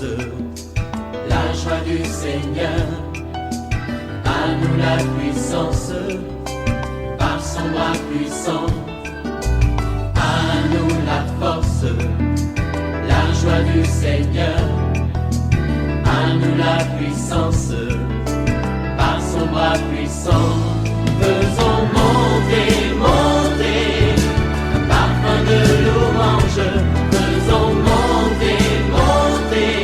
force, la joie du Seigneur. À nous la puissance, par son bras puissant. À nous la force, la joie du Seigneur. À nous la puissance, par son bras puissant. Faisons monter, monter, un parfum de louange. Faisons monter, monter,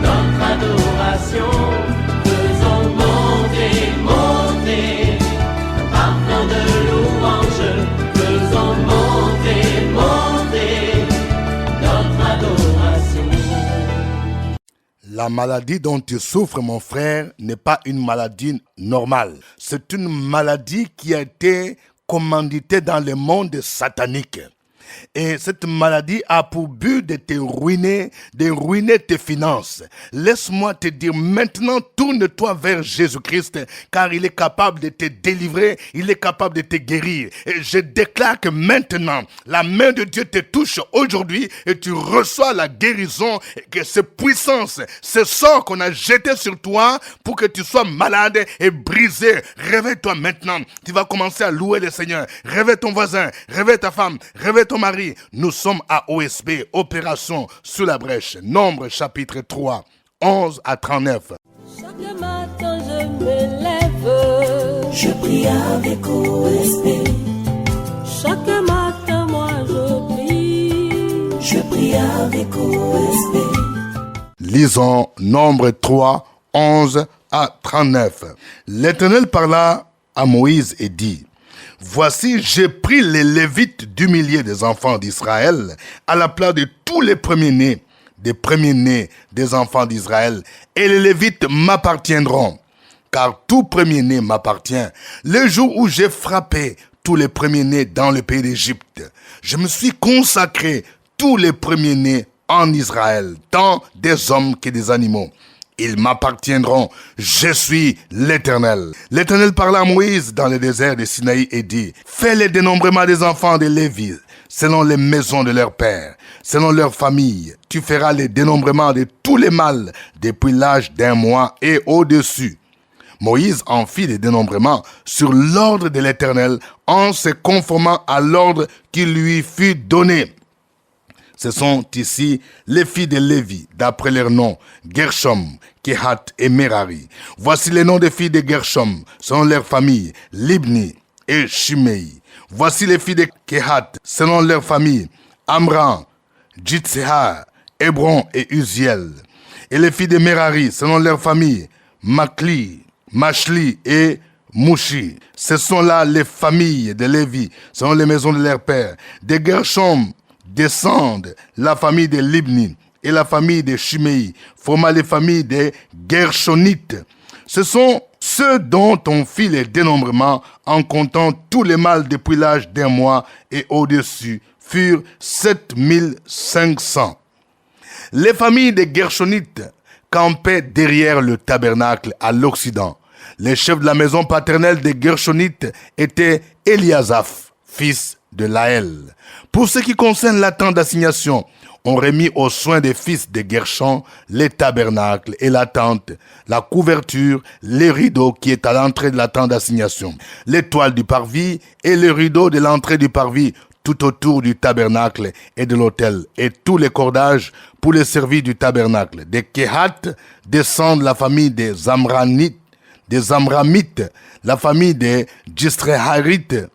notre adoration. Faisons monter, monter, un parfum de louange. Faisons monter, monter, notre adoration. La maladie dont tu souffres, mon frère, n'est pas une maladie normale. C'est une maladie qui a été commanditée dans le monde satanique. Et cette maladie a pour but de te ruiner, de ruiner tes finances. Laisse-moi te dire maintenant, tourne-toi vers Jésus-Christ, car il est capable de te délivrer, il est capable de te guérir. Et je déclare que maintenant, la main de Dieu te touche aujourd'hui et tu reçois la guérison, et que ces puissances, ce sort qu'on a jeté sur toi pour que tu sois malade et brisé. Réveille-toi maintenant. Tu vas commencer à louer le Seigneur. Réveille ton voisin, réveille ta femme, réveille ton mari. Nous sommes à OSB, Opération Sous la Brèche, Nombre chapitre 3, 11 à 39. Chaque matin je me lève, Je prie avec OSB. chaque matin moi je prie. Je prie avec OSB. Lisons Nombre 3, 11 à 39. L'Éternel parla à Moïse et dit: Voici, j'ai pris les Lévites du milieu des enfants d'Israël à la place de tous les premiers-nés, des enfants d'Israël, et les Lévites m'appartiendront, car tout premier-né m'appartient. Le jour où j'ai frappé tous les premiers-nés dans le pays d'Égypte, je me suis consacré tous les premiers-nés en Israël, tant des hommes que des animaux. Ils m'appartiendront, je suis l'Éternel. L'Éternel parla à Moïse dans le désert de Sinaï et dit: Fais le dénombrement des enfants de Lévi, selon les maisons de leurs pères, selon leurs familles. Tu feras le dénombrement de tous les mâles depuis l'âge d'1 mois et au-dessus. Moïse en fit le dénombrement sur l'ordre de l'Éternel, en se conformant à l'ordre qui lui fut donné. Ce sont ici les filles de Lévi, d'après leurs noms: Gershom, Kehat et Merari. Voici les noms des filles de Gershom, selon leurs familles: Libni et Shimei. Voici les filles de Kehat, selon leurs familles: Amram, Jitsehar, Hébron et Uziel. Et les filles de Merari, selon leurs familles: Makli, Mashli et Mouchi. Ce sont là les familles de Lévi, selon les maisons de leurs pères. De Gershom descendent la famille de Libni et la famille de Shimei, formant les familles des Gershonites. Ce sont ceux dont on fit les dénombrements en comptant tous les mâles depuis l'âge d'1 mois et au-dessus, furent 7500. Les familles des Gershonites campaient derrière le tabernacle à l'Occident. Les chefs de la maison paternelle des Gershonites étaient Eliasaph, fils de Laël. Pour ce qui concerne la tente d'assignation, on remis aux soins des fils de Gershon les tabernacles et la tente, la couverture, les rideaux qui est à l'entrée de la tente d'assignation, les toiles du parvis et les rideaux de l'entrée du parvis tout autour du tabernacle et de l'autel, et tous les cordages pour les services du tabernacle. Des Kehat descendent la famille des Amramites, la famille des Jistréharites,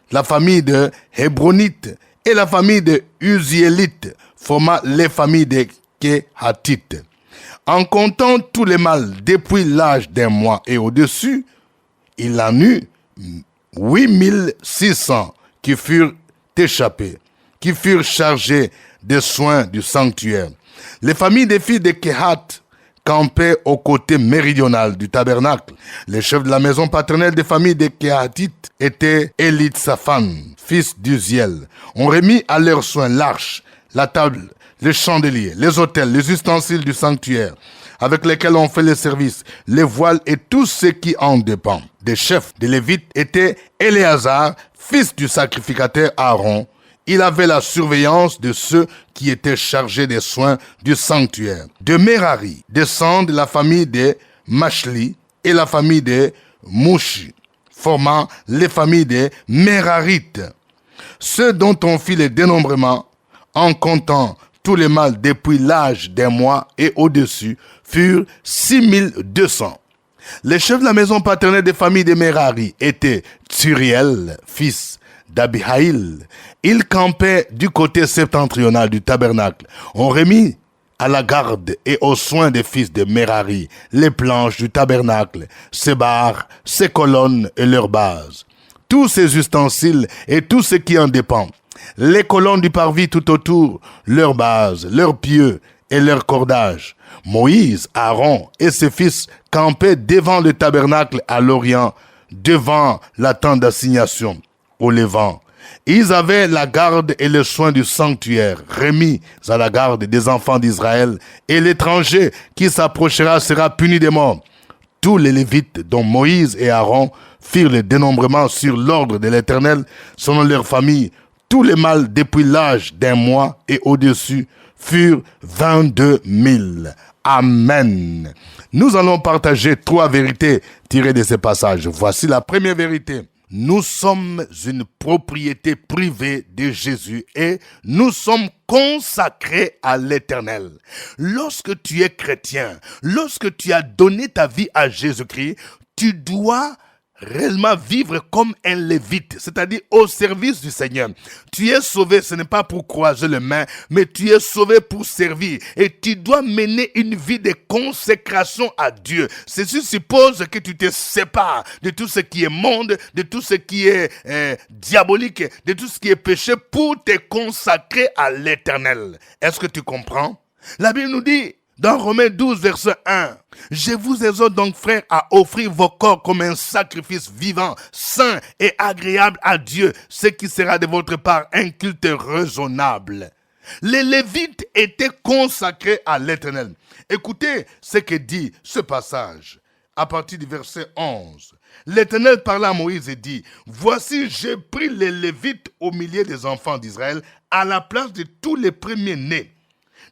la famille de Hébronites et la famille de Uziélites, formant les familles des Kehatites. En comptant tous les mâles depuis l'âge d'1 mois et au-dessus, il en eut 8600 qui furent échappés, qui furent chargés des soins du sanctuaire. Les familles des filles de Kehat campaient au côté méridional du tabernacle. Les chefs de la maison paternelle des familles des Kehatites étaient Élitsaphan, fils d'Uziel. On remit à leurs soins l'arche, la table, les chandeliers, les autels, les ustensiles du sanctuaire, avec lesquels on fait les services, les voiles et tout ce qui en dépend. Des chefs des Lévites étaient Éléazar, fils du sacrificateur Aaron, il avait la surveillance de ceux qui étaient chargés des soins du sanctuaire. De Merari descendent la famille des Machli et la famille des Mouchi, formant les familles des Merarites. Ceux dont on fit le dénombrement, en comptant tous les mâles depuis l'âge d'un mois et au-dessus, furent 6200. Les chefs de la maison paternelle des familles des Merari étaient Tsuriel, fils d'Abihaïl. Il campait du côté septentrional du tabernacle. On remit à la garde et aux soins des fils de Merari les planches du tabernacle, ses barres, ses colonnes et leurs bases, tous ses ustensiles et tout ce qui en dépend, les colonnes du parvis tout autour, leurs bases, leurs pieux et leurs cordages. Moïse, Aaron et ses fils campaient devant le tabernacle à l'orient, devant la tente d'assignation, au levant. Ils avaient la garde et le soin du sanctuaire, remis à la garde des enfants d'Israël, et l'étranger qui s'approchera sera puni de mort. Tous les Lévites, dont Moïse et Aaron, firent le dénombrement sur l'ordre de l'Éternel, selon leur famille. Tous les mâles depuis l'âge d'un mois et au-dessus furent 22 000. Amen. Nous allons partager 3 vérités tirées de ces passages. Voici la première vérité. Nous sommes une propriété privée de Jésus et nous sommes consacrés à l'Éternel. Lorsque tu es chrétien, lorsque tu as donné ta vie à Jésus-Christ, tu dois réellement vivre comme un lévite, c'est-à-dire au service du Seigneur. Tu es sauvé, ce n'est pas pour croiser les mains, mais tu es sauvé pour servir. Et tu dois mener une vie de consécration à Dieu. Ceci suppose que tu te sépares de tout ce qui est monde, de tout ce qui est diabolique, de tout ce qui est péché pour te consacrer à l'Éternel. Est-ce que tu comprends? La Bible nous dit, dans Romains 12, verset 1, « Je vous exhorte donc, frères, à offrir vos corps comme un sacrifice vivant, saint et agréable à Dieu, ce qui sera de votre part un culte raisonnable. » Les Lévites étaient consacrés à l'Éternel. Écoutez ce que dit ce passage à partir du verset 11. L'Éternel parla à Moïse et dit, « Voici, j'ai pris les Lévites au milieu des enfants d'Israël à la place de tous les premiers-nés.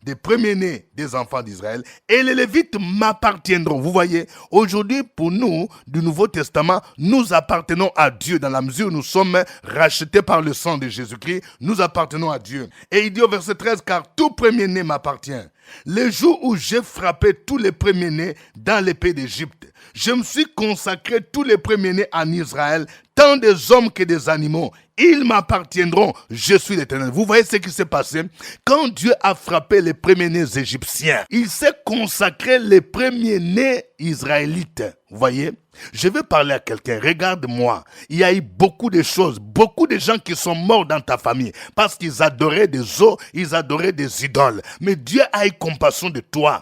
Des premiers-nés des enfants d'Israël, et les Lévites m'appartiendront. » Vous voyez, aujourd'hui, pour nous, du Nouveau Testament, nous appartenons à Dieu dans la mesure où nous sommes rachetés par le sang de Jésus-Christ, nous appartenons à Dieu. Et il dit au verset 13, « Car tout premier-né m'appartient. Les jours où j'ai frappé tous les premiers-nés dans les pays d'Égypte, je me suis consacré tous les premiers-nés en Israël, tant des hommes que des animaux. Ils m'appartiendront, je suis l'Éternel. » Vous voyez ce qui s'est passé? Quand Dieu a frappé les premiers-nés égyptiens, il s'est consacré les premiers-nés israélites. Vous voyez? Je vais parler à quelqu'un, regarde-moi. Il y a eu beaucoup de choses, beaucoup de gens qui sont morts dans ta famille parce qu'ils adoraient des os, ils adoraient des idoles. Mais Dieu a eu compassion de toi.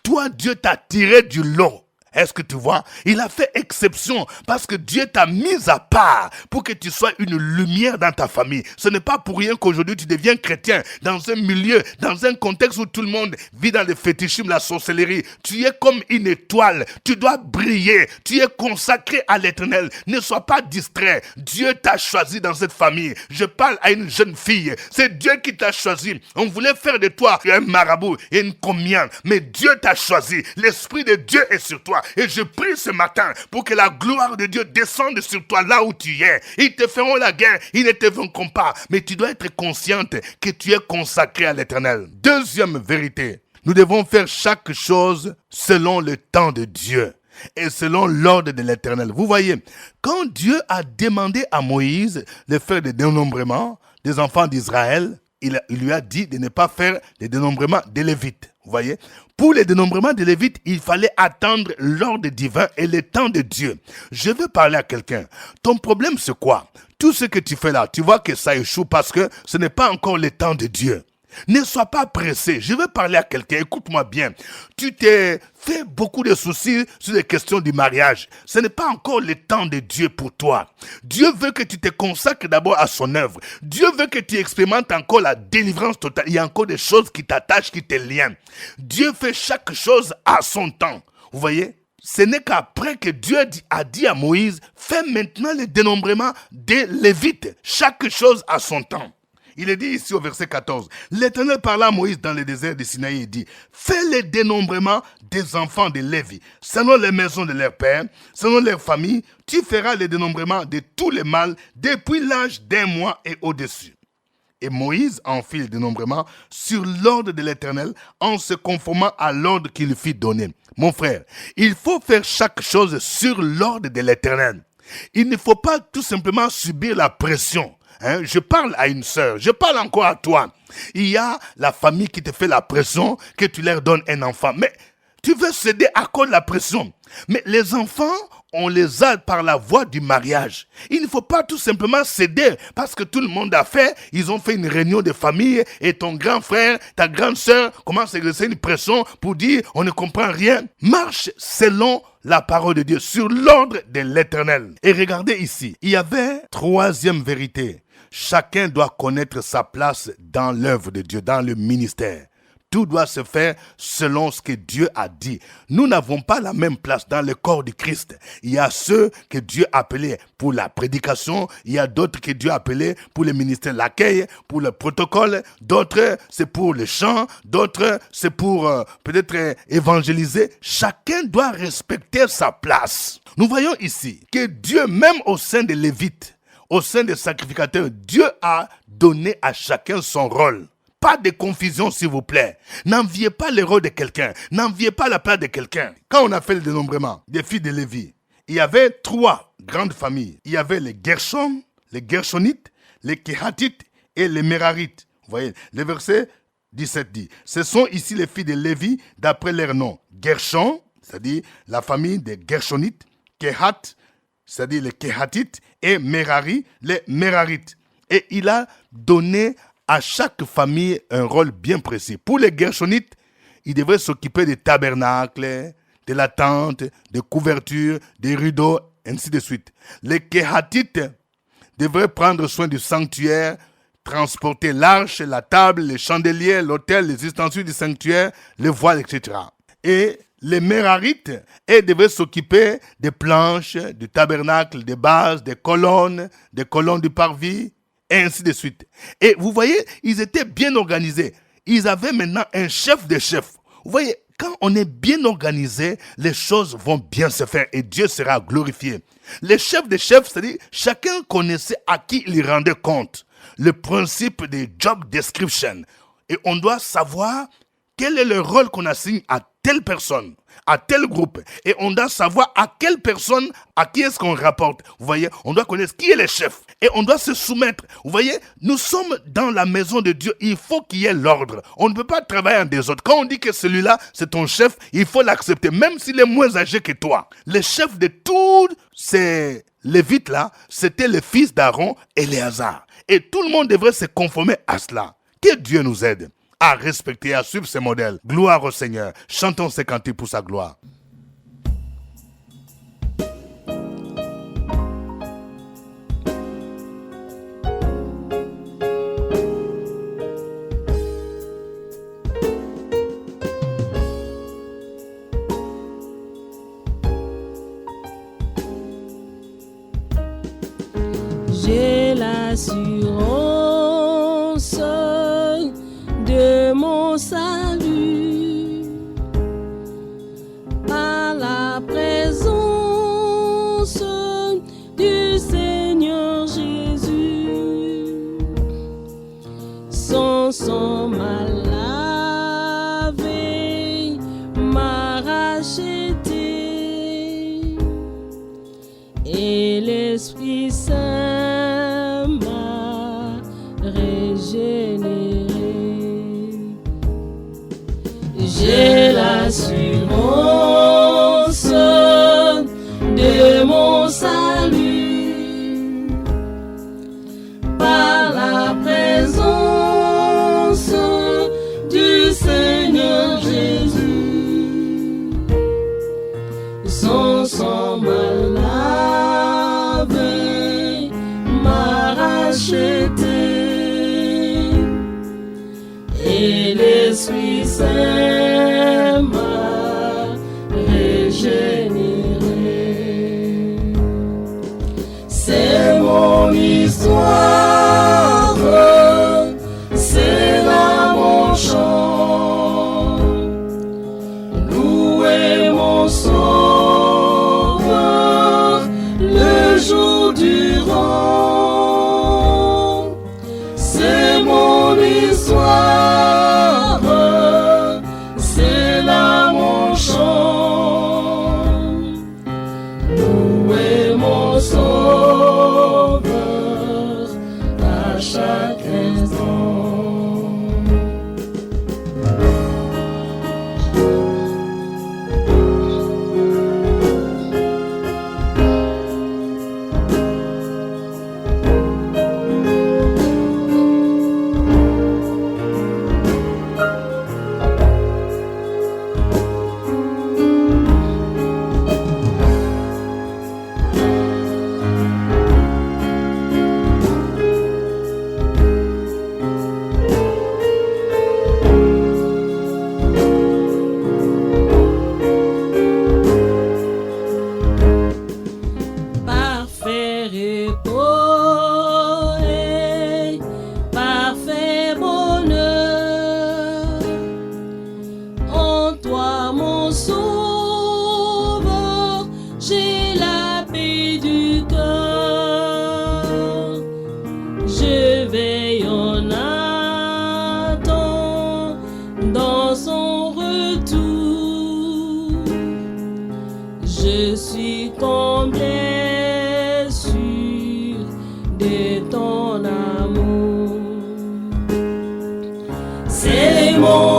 Toi, Dieu t'a tiré du lot. Est-ce que tu vois? Il a fait exception parce que Dieu t'a mis à part pour que tu sois une lumière dans ta famille. Ce n'est pas pour rien qu'aujourd'hui tu deviens chrétien dans un milieu, dans un contexte où tout le monde vit dans le fétichisme, la sorcellerie. Tu es comme une étoile. Tu dois briller. Tu es consacré à l'Éternel. Ne sois pas distrait. Dieu t'a choisi dans cette famille. Je parle à une jeune fille. C'est Dieu qui t'a choisi. On voulait faire de toi un marabout et une commienne. Mais Dieu t'a choisi. L'Esprit de Dieu est sur toi. Et je prie ce matin pour que la gloire de Dieu descende sur toi là où tu es. Ils te feront la guerre, ils ne te vaincront pas. Mais tu dois être consciente que tu es consacré à l'Éternel. Deuxième vérité, nous devons faire chaque chose selon le temps de Dieu et selon l'ordre de l'Éternel. Vous voyez, quand Dieu a demandé à Moïse de faire des dénombrements des enfants d'Israël, il lui a dit de ne pas faire des dénombrements des Lévites. Vous voyez? Pour les dénombrements des Lévites, il fallait attendre l'ordre divin et le temps de Dieu. Je veux parler à quelqu'un. Ton problème, c'est quoi? Tout ce que tu fais là, tu vois que ça échoue parce que ce n'est pas encore le temps de Dieu. Ne sois pas pressé. Je veux parler à quelqu'un. Écoute-moi bien. Tu t'es fait beaucoup de soucis sur les questions du mariage. Ce n'est pas encore le temps de Dieu pour toi. Dieu veut que tu te consacres d'abord à son œuvre. Dieu veut que tu expérimentes encore la délivrance totale. Il y a encore des choses qui t'attachent, qui te lient. Dieu fait chaque chose à son temps. Vous voyez? Ce n'est qu'après que Dieu a dit à Moïse, fais maintenant le dénombrement des Lévites. Chaque chose à son temps. Il est dit ici au verset 14, l'Éternel parla à Moïse dans le désert de Sinaï et dit, fais le dénombrement des enfants de Lévi, selon les maisons de leurs pères, selon leurs familles, tu feras le dénombrement de tous les mâles depuis l'âge d'1 mois et au-dessus. Et Moïse en fit le dénombrement sur l'ordre de l'Éternel en se conformant à l'ordre qu'il lui fit donner. Mon frère, il faut faire chaque chose sur l'ordre de l'Éternel. Il ne faut pas tout simplement subir la pression. Je parle à une sœur, je parle encore à toi. Il y a la famille qui te fait la pression que tu leur donnes un enfant. Mais tu veux céder à cause de la pression. Mais les enfants, on les a par la voie du mariage. Il ne faut pas tout simplement céder parce que tout le monde a fait. Ils ont fait une réunion de famille et ton grand frère, ta grande sœur commence à exercer une pression pour dire on ne comprend rien. Marche selon la parole de Dieu, sur l'ordre de l'Éternel. Et regardez ici, il y avait 3e vérité. Chacun doit connaître sa place dans l'œuvre de Dieu, dans le ministère. Tout doit se faire selon ce que Dieu a dit. Nous n'avons pas la même place dans le corps du Christ. Il y a ceux que Dieu a appelés pour la prédication. Il y a d'autres que Dieu a appelés pour le ministère de l'accueil, pour le protocole. D'autres, c'est pour le chant. D'autres, c'est pour peut-être évangéliser. Chacun doit respecter sa place. Nous voyons ici que Dieu, même au sein des Lévites, au sein des sacrificateurs, Dieu a donné à chacun son rôle. Pas de confusion, s'il vous plaît. N'enviez pas le rôle de quelqu'un. N'enviez pas la place de quelqu'un. Quand on a fait le dénombrement des filles de Lévi, il y avait 3 grandes familles. Il y avait les Gershon, les Gershonites, les Kehatites et les Mérarites. Vous voyez, le verset 17 dit, ce sont ici les filles de Lévi d'après leur nom. Gershon, c'est-à-dire la famille des Gershonites, Kehat, c'est-à-dire les Kehatites, et Merari, les Mérarites. Et il a donné à chaque famille un rôle bien précis. Pour les Gershonites, ils devraient s'occuper des tabernacles, de la tente, des couvertures, des rideaux, ainsi de suite. Les Kehatites devraient prendre soin du sanctuaire, transporter l'arche, la table, les chandeliers, l'autel, les ustensiles du sanctuaire, les voiles, etc. Et les Mérarites, elles devraient s'occuper des planches, du tabernacle, des bases, des colonnes du parvis, et ainsi de suite. Et vous voyez, ils étaient bien organisés. Ils avaient maintenant un chef de chefs. Vous voyez, quand on est bien organisé, les choses vont bien se faire et Dieu sera glorifié. Les chefs de chefs, c'est-à-dire chacun connaissait à qui il rendait compte. Le principe des job description. Et on doit savoir quel est le rôle qu'on assigne à telle personne, à tel groupe. Et on doit savoir à quelle personne, à qui est-ce qu'on rapporte. Vous voyez, on doit connaître qui est le chef. Et on doit se soumettre. Vous voyez, nous sommes dans la maison de Dieu. Il faut qu'il y ait l'ordre. On ne peut pas travailler en désordre. Quand on dit que celui-là, c'est ton chef, il faut l'accepter, même s'il est moins âgé que toi. Le chef de tous ces Lévites-là, c'était le fils d'Aaron, Éléazar. Et tout le monde devrait se conformer à cela. Que Dieu nous aide à respecter et à suivre ces modèles. Gloire au Seigneur. Chantons ces cantiques pour sa gloire. J'ai l'assurance de mon salut par la présence du Seigneur Jésus. Son sang m'a lavé, m'a racheté, et l'Esprit Saint m'a régénéré. J'ai l'assurance de mon salut par la présence du Seigneur Jésus. Son sang m'a lavé, m'a racheté, et l'Esprit Saint m'a régénéré. C'est mon histoire,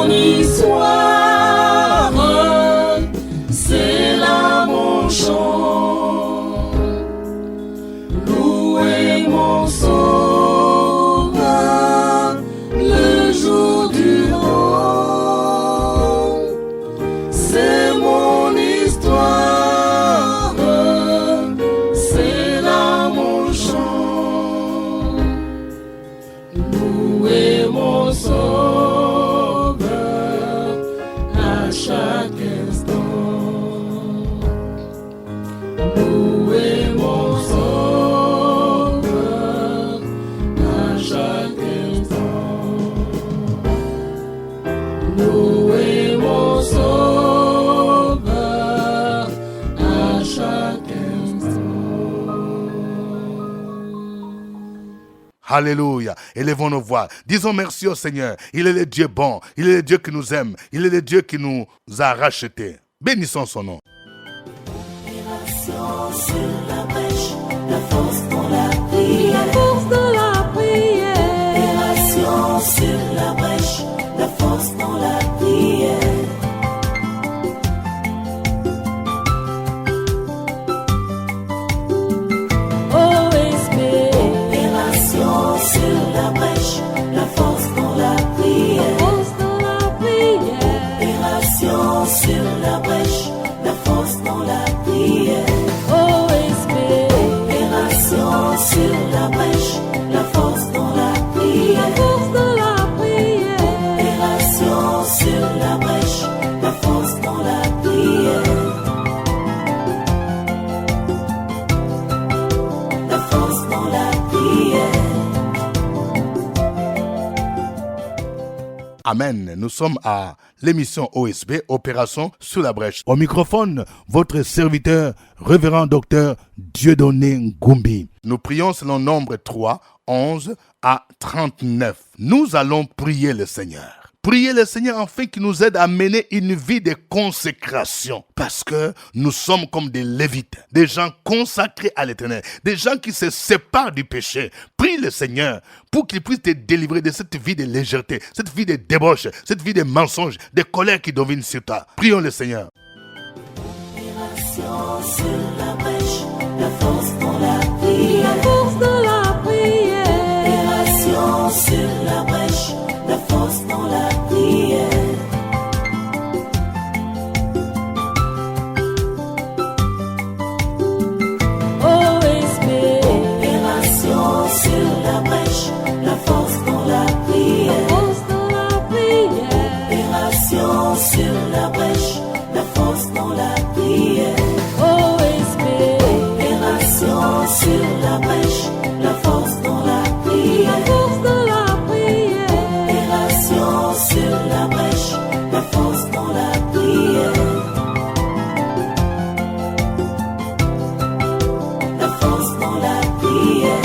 mon histoire, c'est là mon chant. Louez mon sauveur le jour durant. C'est mon histoire, c'est là mon chant. Louez mon sauveur à chaque instant. Louez mon sauveur à chaque instant. Louez mon sauveur à chaque instant. Alléluia. Élevons nos voix. Disons merci au Seigneur. Il est le Dieu bon. Il est le Dieu qui nous aime. Il est le Dieu qui nous a rachetés. Bénissons son nom. Opération sur la brèche, la force dans la prière. Force de la prière. Opération sur la brèche, la force dans la prière. OSB. Opération sur la brèche, la force dans la prière. Force de la prière. Opération sur la brèche, la force dans la prière. OSB. Opération sur la brèche, la force dans la prière. Force de la prière. Opération sur la brèche, la force dans la prière. La force dans la prière. Amen. Nous sommes à l'émission OSB, Opération sous la brèche. Au microphone, votre serviteur, révérend docteur Dieudonné Ngumbi. Nous prions selon Nombre 3, 11 à 39. Nous allons prier le Seigneur. Priez le Seigneur afin qu'il nous aide à mener une vie de consécration. Parce que nous sommes comme des Lévites, des gens consacrés à l'Éternel, des gens qui se séparent du péché. Prie le Seigneur pour qu'il puisse te délivrer de cette vie de légèreté, cette vie de débauche, cette vie de mensonges, de colère qui domine sur toi. Prions le Seigneur. Opération sur la brèche, la force dans la prière. Force de la prière. Opération sur la brèche, la force dans la prière. OSB. Opération sur la brèche, la force dans la prière. Force de la prière. Opération sur la brèche, la force dans la prière. OSB. Opération sur la brèche, la force dans la prière. Force de la prière. Opération sur la brèche, la force dans la prière. La force dans la prière.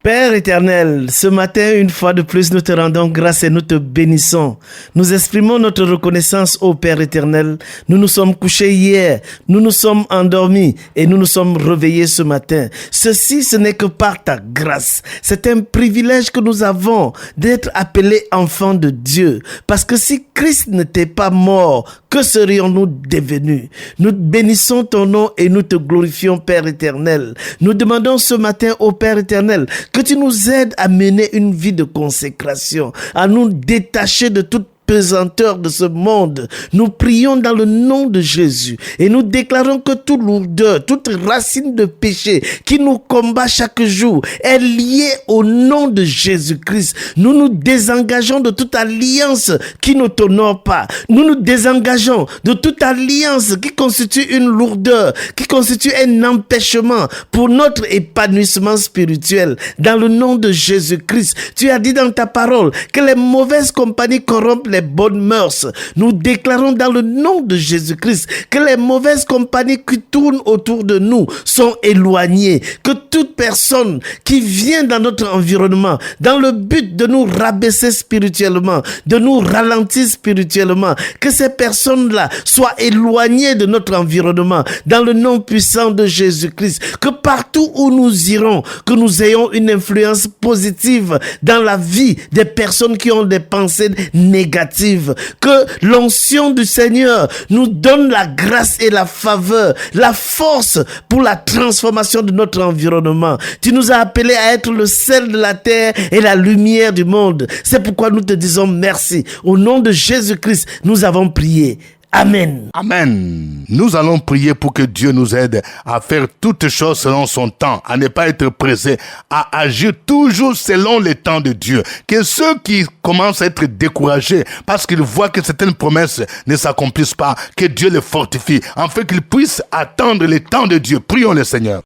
Père éternel, ce matin, une fois de plus, nous te rendons grâce et nous te bénissons. Nous exprimons notre reconnaissance au Père éternel. Nous nous sommes couchés hier, nous nous sommes endormis et nous nous sommes réveillés ce matin. Ceci, ce n'est que par ta grâce. C'est un privilège que nous avons d'être appelés enfants de Dieu. Parce que si Christ n'était pas mort, que serions-nous devenus? Nous bénissons ton nom et nous te glorifions, Père éternel. Nous demandons ce matin au Père éternel que tu nous aides à mener une vie de consécration, à nous détacher de toute pesanteur de ce monde. Nous prions dans le nom de Jésus et nous déclarons que toute lourdeur, toute racine de péché qui nous combat chaque jour est liée au nom de Jésus-Christ. Nous nous désengageons de toute alliance qui ne t'honore pas. Nous nous désengageons de toute alliance qui constitue une lourdeur, qui constitue un empêchement pour notre épanouissement spirituel. Dans le nom de Jésus-Christ, tu as dit dans ta parole que les mauvaises compagnies corrompent les les bonnes mœurs. Nous déclarons dans le nom de Jésus-Christ que les mauvaises compagnies qui tournent autour de nous sont éloignées, que toute personne qui vient dans notre environnement dans le but de nous rabaisser spirituellement, de nous ralentir spirituellement, que ces personnes-là soient éloignées de notre environnement dans le nom puissant de Jésus-Christ, que partout où nous irons, que nous ayons une influence positive dans la vie des personnes qui ont des pensées négatives, que l'onction du Seigneur nous donne la grâce et la faveur, la force pour la transformation de notre environnement. Tu nous as appelés à être le sel de la terre et la lumière du monde. C'est pourquoi nous te disons merci. Au nom de Jésus-Christ, nous avons prié. Amen. Amen. Nous allons prier pour que Dieu nous aide à faire toutes choses selon son temps, à ne pas être pressé, à agir toujours selon les temps de Dieu. Que ceux qui commencent à être découragés parce qu'ils voient que certaines promesses ne s'accomplissent pas, que Dieu les fortifie, afin qu'ils puissent attendre les temps de Dieu. Prions le Seigneur.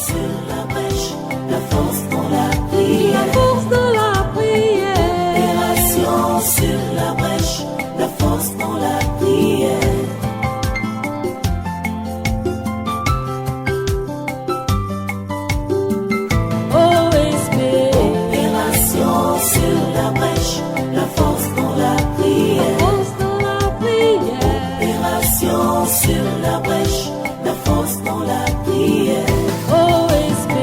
Sur la brèche, la force dans la prière. La force de la prière. Opération sur la brèche, la force dans la prière. OSB. Opération sur la brèche, la force dans la prière. Force de la prière. Opération sur la brèche, la force dans la prière. OSB.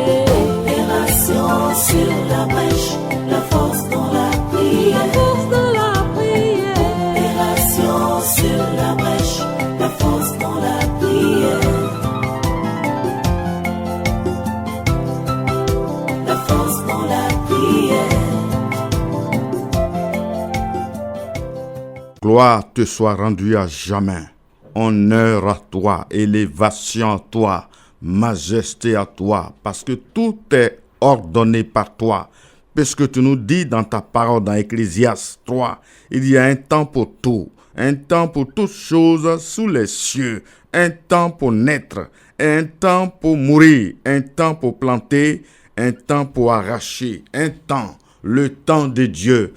Opération sur la brèche, la force dans la prière. Force de la prière. Opération sur la brèche, la force dans la prière. La force dans la prière. Gloire te soit rendue à jamais. Honneur à toi, élévation à toi, majesté à toi, parce que tout est ordonné par toi. Puisque tu nous dis dans ta parole dans Ecclésiaste 3, il y a un temps pour tout, un temps pour toutes choses sous les cieux, un temps pour naître, un temps pour mourir, un temps pour planter, un temps pour arracher, un temps, le temps de Dieu.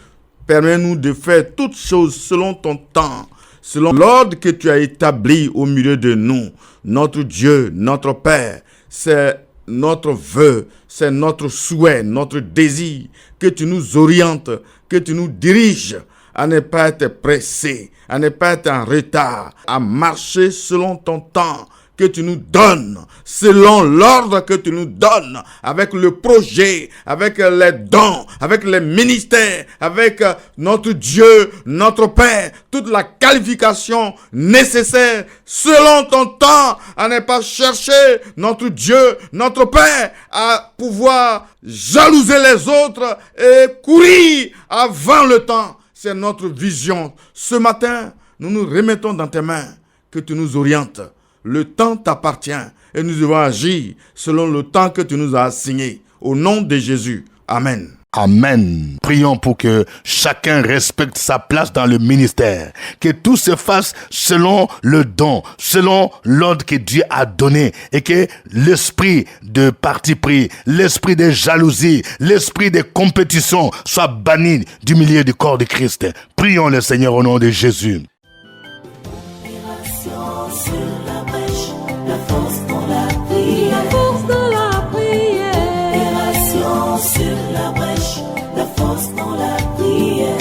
Permets-nous de faire toutes choses selon ton temps, selon l'ordre que tu as établi au milieu de nous. Notre Dieu, notre Père, c'est notre vœu, c'est notre souhait, notre désir, que tu nous orientes, que tu nous diriges à ne pas être pressé, à ne pas être en retard, à marcher selon ton temps que tu nous donnes, selon l'ordre que tu nous donnes, avec le projet, avec les dons, avec les ministères, avec notre Dieu, notre Père, toute la qualification nécessaire selon ton temps, à ne pas chercher notre Dieu, notre Père, à pouvoir jalouser les autres et courir avant le temps. C'est notre vision. Ce matin, nous nous remettons dans tes mains, que tu nous orientes. Le temps t'appartient et nous devons agir selon le temps que tu nous as assigné. Au nom de Jésus. Amen. Amen. Prions pour que chacun respecte sa place dans le ministère. Que tout se fasse selon le don, selon l'ordre que Dieu a donné. Et que l'esprit de parti pris, l'esprit de jalousie, l'esprit de compétition soit banni du milieu du corps de Christ. Prions le Seigneur au nom de Jésus. Opération sur la brèche, la force dans la prière. La force de la prière. Opération sur la brèche, la force dans la prière.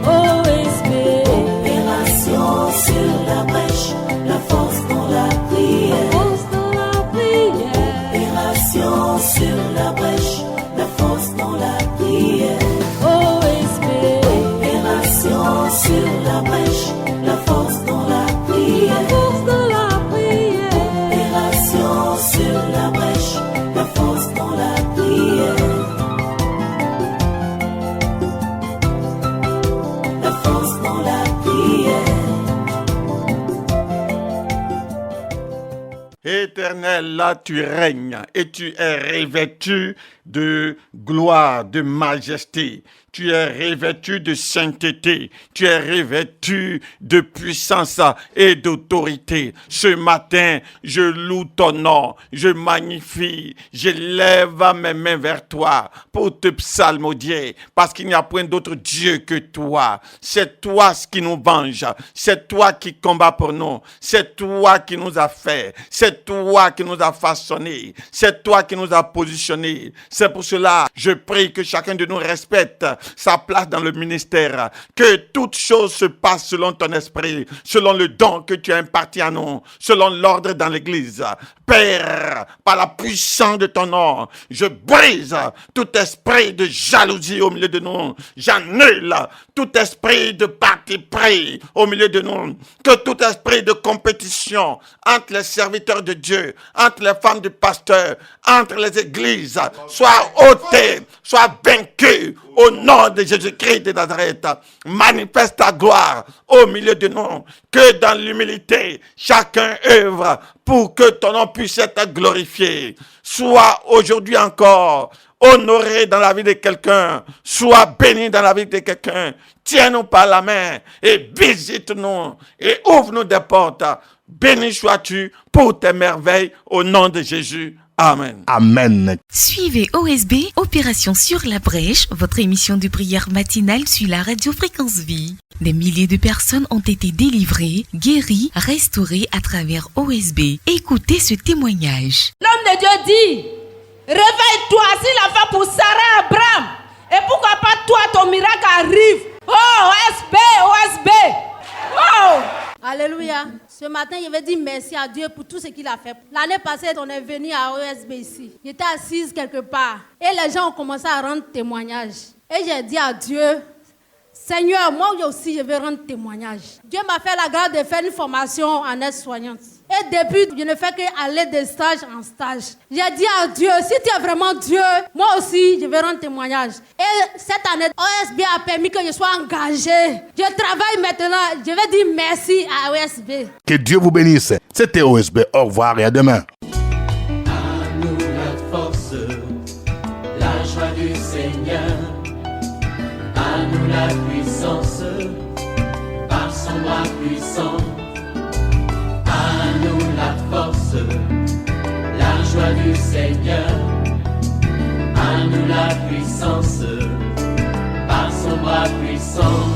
OSB. Opération sur la brèche, la force dans la prière. Force de la prière. Opération sur la brèche, la force dans la prière. OSB. Opération sur la brèche, la force dans la prière. Force de la prière. Opération sur la brèche, la force dans la prière. La force dans la prière. Éternel, là tu règnes et tu es revêtu de gloire, de majesté. Tu es revêtu de sainteté. Tu es revêtu de puissance et d'autorité. Ce matin, je loue ton nom. Je magnifie. Je lève mes mains vers toi pour te psalmodier. Parce qu'il n'y a point d'autre Dieu que toi. C'est toi ce qui nous venge. C'est toi qui combat pour nous. C'est toi qui nous a fait. C'est toi qui nous a façonné. C'est toi qui nous a positionnés. C'est pour cela, je prie que chacun de nous respecte sa place dans le ministère. Que toute chose se passe selon ton esprit, selon le don que tu as imparti à nous, selon l'ordre dans l'église. Père, par la puissance de ton nom, je brise tout esprit de jalousie au milieu de nous. J'annule tout esprit de parti pris au milieu de nous. Que tout esprit de compétition entre les serviteurs de Dieu, entre les femmes du pasteur, entre les églises, soit ôté, soit vaincu au nom de Jésus-Christ de Nazareth. Manifeste ta gloire au milieu de nous. Que dans l'humilité, chacun œuvre pour que ton nom puisse être glorifié. Sois aujourd'hui encore honoré dans la vie de quelqu'un. Sois béni dans la vie de quelqu'un. Tiens-nous par la main et visite-nous et ouvre-nous des portes. Béni sois-tu pour tes merveilles au nom de Jésus. Amen. Amen. Suivez OSB, Opération sur la brèche, votre émission de prière matinale sur la radio Fréquence Vie. Des milliers de personnes ont été délivrées, guéries, restaurées à travers OSB. Écoutez ce témoignage. L'homme de Dieu dit, réveille-toi, s'il a fait pour Sarah Abraham. Et pourquoi pas toi, ton miracle arrive. Oh, OSB, OSB. Oh. Alléluia. Ce matin, je vais dire merci à Dieu pour tout ce qu'il a fait. L'année passée, on est venu à OSB ici. J'étais assise quelque part. Et les gens ont commencé à rendre témoignage. Et j'ai dit à Dieu, Seigneur, moi aussi, je vais rendre témoignage. Dieu m'a fait la grâce de faire une formation en aide-soignante. Et depuis, je ne fais qu'aller de stage en stage. J'ai dit à Dieu, si tu es vraiment Dieu, moi aussi, je vais rendre témoignage. Et cette année, OSB a permis que je sois engagé. Je travaille maintenant. Je vais dire merci à OSB. Que Dieu vous bénisse. C'était OSB. Au revoir et à demain. À nous la force, la joie du Seigneur. À nous la puissance, par son bras puissant. À nous la force, la joie du Seigneur. À nous la puissance, par son bras puissant.